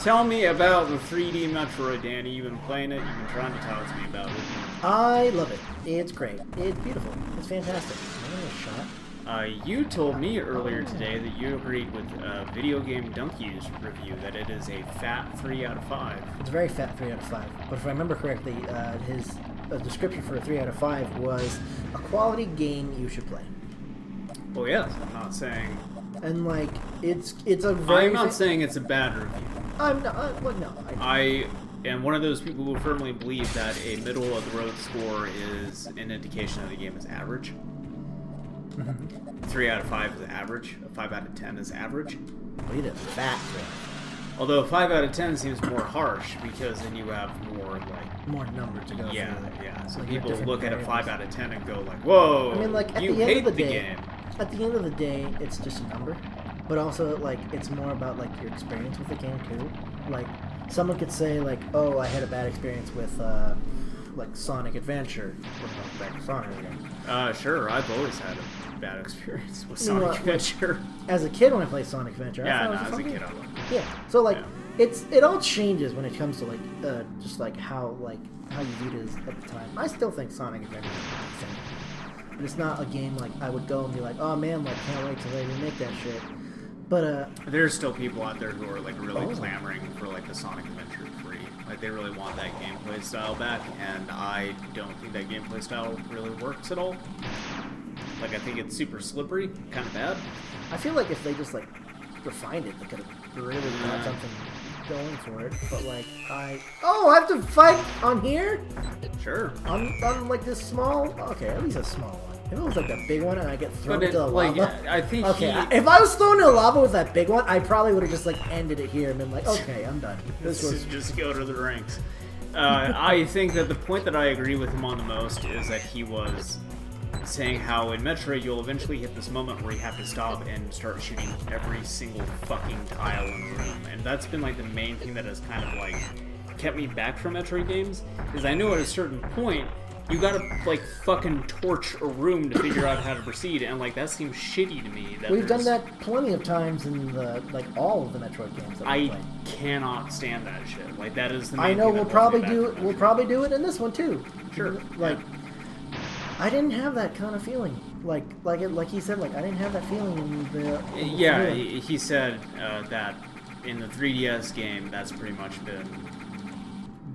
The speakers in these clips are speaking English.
Tell me about the 3D Metroid, Danny. You've been playing it. You've been trying to talk to me about it. I love it. It's great. It's beautiful. It's fantastic. I'm gonna shot. You told me earlier today that you agreed with Video Game Donkey's review that it is a fat 3 out of 5. It's a very fat 3 out of 5. But if I remember correctly, his description for a 3 out of 5 was a quality game you should play. Well, yes, I'm not saying. And like, it's a very. I'm not saying it's a bad review. I'm not. Well, no. I am one of those people who firmly believe that a middle of the road score is an indication that the game is average. 3 out of 5 is average. A 5 out of 10 is average. Well, you did a fat 3. Although 5 out of 10 seems more harsh because then you have more number to go. Yeah, through. yeah. So like people look at a variables. 5 out of 10 and go like, "Whoa!" I mean, like at you the end hate of the the day, game. at the end of the day, it's just a number. But also, like, it's more about like your experience with the game too. Like, someone could say like, "Oh, I had a bad experience with like Sonic Adventure." What about back to Sonic again? Sure. I've always had a bad experience with Sonic Adventure. As a kid, when I played Sonic Adventure, Yeah, I no, thought it was as a fun kid, game. I loved it. Yeah. So like, Yeah. it all changes when it comes to like just like how you viewed it at the time. I still think Sonic Adventure is insane. But it's not a game like I would go and be like, oh man, like can't wait till they remake that shit. But there's still people out there who are like really clamoring for like the Sonic Adventure 3. Like they really want that gameplay style back, and I don't think that gameplay style really works at all. Like I think it's super slippery, kind of bad. I feel like if they just like refined it, they could have really got something going for it. But like I have to fight on here? Sure. On like this small? Okay, at least a small one. If it was like a big one and I get thrown into the lava. I think if I was thrown into the lava with that big one, I probably would have just like ended it here and been like, okay, I'm done. This was just go to the ranks. I think that the point that I agree with him on the most is that he was saying how in Metroid you'll eventually hit this moment where you have to stop and start shooting every single fucking tile in the room. And that's been like the main thing that has kind of like kept me back from Metroid games, is I know at a certain point you gotta like fucking torch a room to figure out how to proceed, and like that seems shitty to me. We've done that plenty of times in the like all of the Metroid games that we played. Cannot stand that shit. Like that is the main I know thing we'll that probably holds me do back it. from We'll Metroid. probably do it in this one too. Sure. Like I didn't have that kind of feeling. Like he said, like I didn't have that feeling in the. Yeah, he said that in the 3DS game, that's pretty much been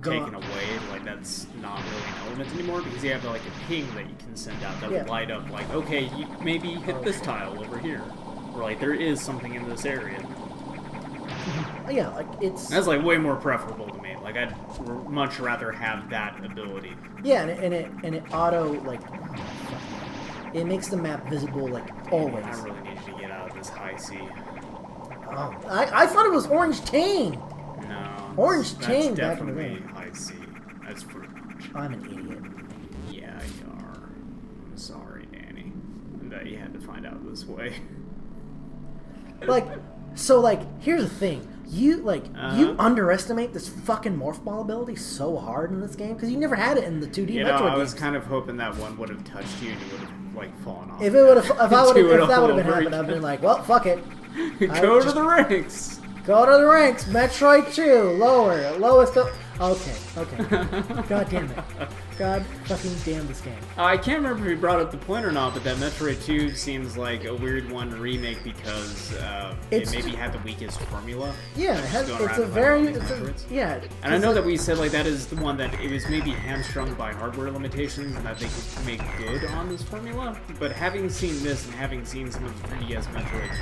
taken away. Like that's not really an element anymore because you have like a ping that you can send out that will light up. Like, okay, you maybe hit this tile over here, or like there is something in this area. Yeah, like that's like way more preferable to me. Like I'd much rather have that ability. Yeah, and it auto like it makes the map visible like always. I really need you to get out of this high C. Oh, I thought it was Orange Tang. No, Orange Tang that's back in the definitely day. high C. That's fruit punch. I'm an idiot. Yeah, you are. I'm sorry, Danny, that you had to find out this way. Like, so like here's the thing. You underestimate this fucking morph ball ability so hard in this game because you never had it in the 2D Metroid I was games. kind of hoping that one would have touched you and you would have like fallen off. If that would have been happening, I'd been like, well, fuck it. Go to the ranks. Go to the ranks. Metroid 2, lowest. Okay. God damn it. God fucking damn this game. I can't remember if he brought up the point or not, but that Metroid 2 seems like a weird one to remake because it maybe had the weakest formula. Yeah, And I know that we said like that is the one that it was maybe hamstrung by hardware limitations and that they could make good on this formula. But having seen this and having seen some of the 3DS Metroids,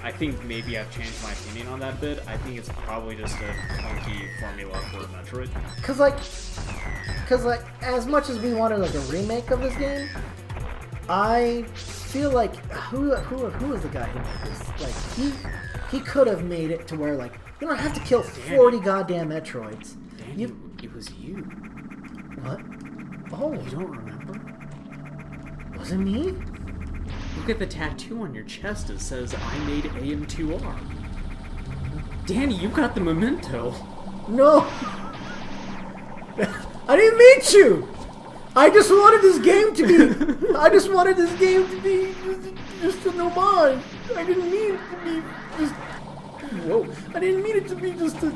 I think maybe I've changed my opinion on that bit. I think it's probably just a clunky formula for Metroid. Cause like, as much as we wanted like a remake of this game, I feel like who was the guy who made this? Like he could have made it to where like you don't have to kill 40 goddamn Metroids. Danny, it was you. What? Oh, you don't remember? Was it me? Look at the tattoo on your chest. It says, I made AM2R. Danny, you got the memento. No. I didn't meet you. I just wanted this game to be... just an homage. I didn't mean to be just... Whoa! I didn't mean it to be just a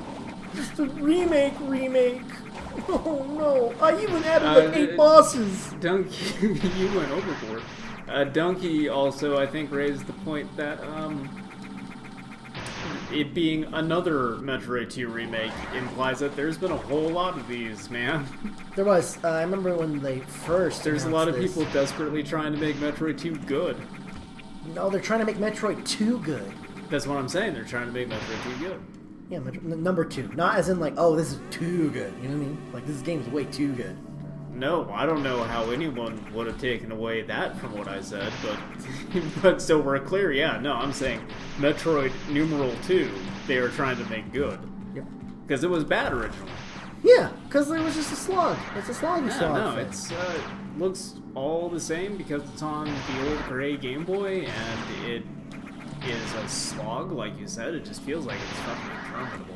remake. Oh no! I even added like 8 bosses. Donkey, you went overboard. Donkey also, I think, raised the point that it being another Metroid 2 remake implies that there's been a whole lot of these, man. There was. I remember when they first. There's a lot of this. people desperately trying to make Metroid 2 good. No, they're trying to make Metroid 2 good. That's what I'm saying. They're trying to make Metroid 2 good. Yeah, number 2. Not as in like, oh, this is too good. You know what I mean? Like, this game's way too good. No, I don't know how anyone would have taken away that from what I said, but so we're clear, yeah, no, I'm saying Metroid numeral 2, they are trying to make good. Yep. Because it was bad originally. Yeah, because it was just a slog. It's a slog. No, it's looks all the same because it's on the old gray Game Boy, and it is a slog, like you said. It just feels like it's fucking interminable.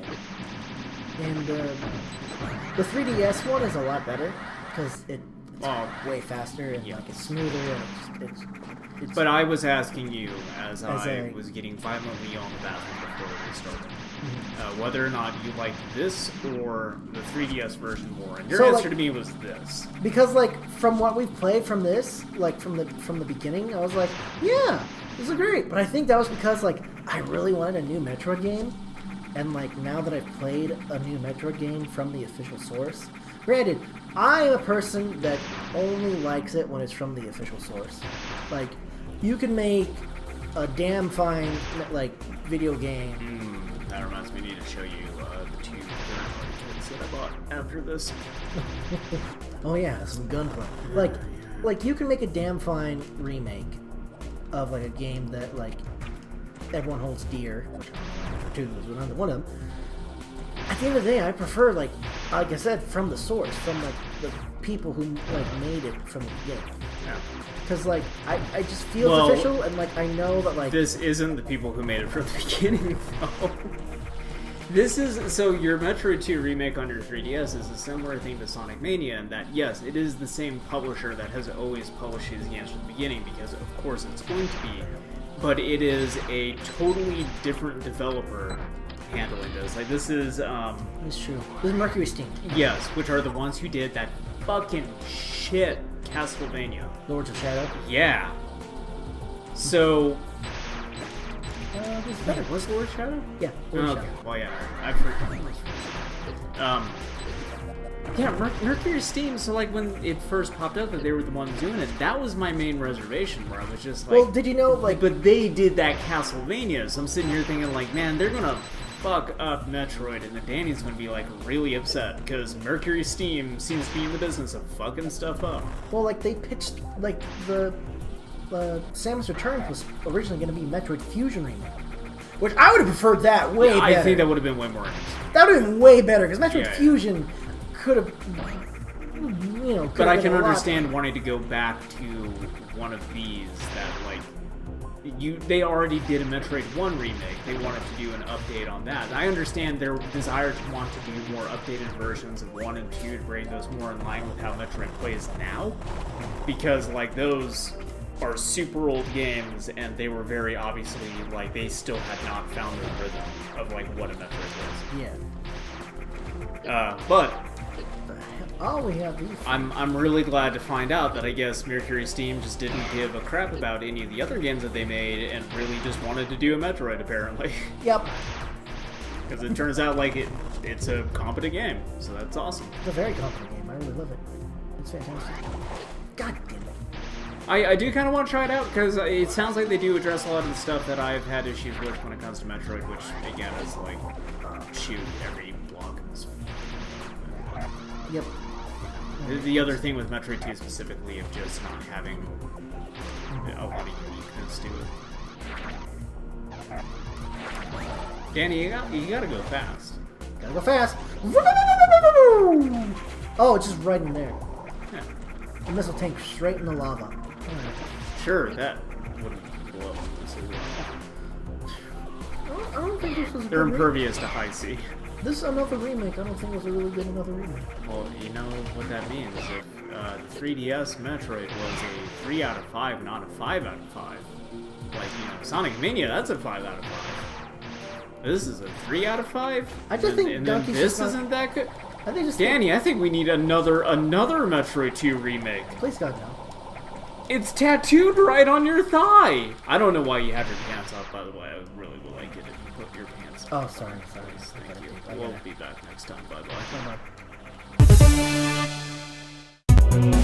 And the 3DS one is a lot better because it's way faster and like it's smoother and it's. But I was asking you as I was getting violently on the bathroom before we started. Whether or not you liked this or the 3DS version more, and your answer to me was this. Because like from what we've played from this, like from the beginning, I was like, yeah, this is great. But I think that was because like I really wanted a new Metroid game, and like now that I've played a new Metroid game from the official source, granted, I am a person that only likes it when it's from the official source. Like you can make a damn fine like video game. That reminds me, I need to show you the 2 third-party kits that I bought after this. Oh yeah, some gunplay. Like you can make a damn fine remake of like a game that like everyone holds dear, which I don't know, 2 was one of them. At the end of the day, I prefer like I said, from the source, from like the people who like made it from the beginning. Yeah. Because like I just feel it's official, and like I know that like this isn't the people who made it from the beginning, though. This is so your Metroid 2 remake on your 3DS is a similar thing to Sonic Mania in that yes, it is the same publisher that has always published these games from the beginning because of course it's going to be, but it is a totally different developer handling this. Like this is it's true. This is Mercury Steam. Yes, which are the ones who did that fucking shit Castlevania. Lords of Shadow. Yeah. So this is better. Was Lord Shadow? Yeah. Lord Okay. Shadow. Well, yeah, I forgot. Yeah, Mercury Steam. So, like, when it first popped up that they were the ones doing it, that was my main reservation. Where I was just like, well, did you know, like, but they did that Castlevania. So I'm sitting here thinking, like, man, they're gonna fuck up Metroid, and then Danny's gonna be like really upset because Mercury Steam seems to be in the business of fucking stuff up. Well, like they pitched like the Samus Returns was originally going to be Metroid Fusion remake, which I would have preferred that way better. I think that would have been way more interesting. That would have been way better because Metroid Fusion could have, you know. But I can understand wanting to go back to one of these that like. They already did a Metroid 1 remake. They wanted to do an update on that. I understand their desire to want to do more updated versions of 1 and 2 to bring those more in line with how Metroid plays now. Because, like, those are super old games, and they were very obviously, like, they still had not found the rhythm of, like, what a Metroid was. Yeah. But... Oh, we have these. I'm really glad to find out that I guess Mercury Steam just didn't give a crap about any of the other games that they made and really just wanted to do a Metroid, apparently. Yep. Because it turns out like it's a competent game, so that's awesome. It's a very competent game. I really love it. It's fantastic. God damn it. I do kind of want to try it out because it sounds like they do address a lot of the stuff that I've had issues with when it comes to Metroid, which again is like shoot every block in this. Yep. The other thing with Metroid 2 specifically of just not having a lot of uniqueness to it. Danny, you gotta go fast. Gotta go fast. Oh, it's just right in there. Yeah. The missile tank straight in the lava. Right. Sure, that wouldn't blow. I don't think this was. They're impervious to high C. This is another remake. I don't think it was a really good another remake. Well, you know what that means. If the 3DS Metroid was a 3 out of 5, not a 5 out of 5. Like, you know, Sonic Mania, that's a 5 out of 5. This is a 3 out of 5. I just think and then Donkey's this just not- isn't that good. I think just Danny, I think we need another Metroid 2 remake. Please God no. It's tattooed right on your thigh. I don't know why you have your pants off, by the way. I really would like it if you put your pants on. Oh, sorry. Thank you. I We'll gotta- be back next time, by the way. Bye-bye.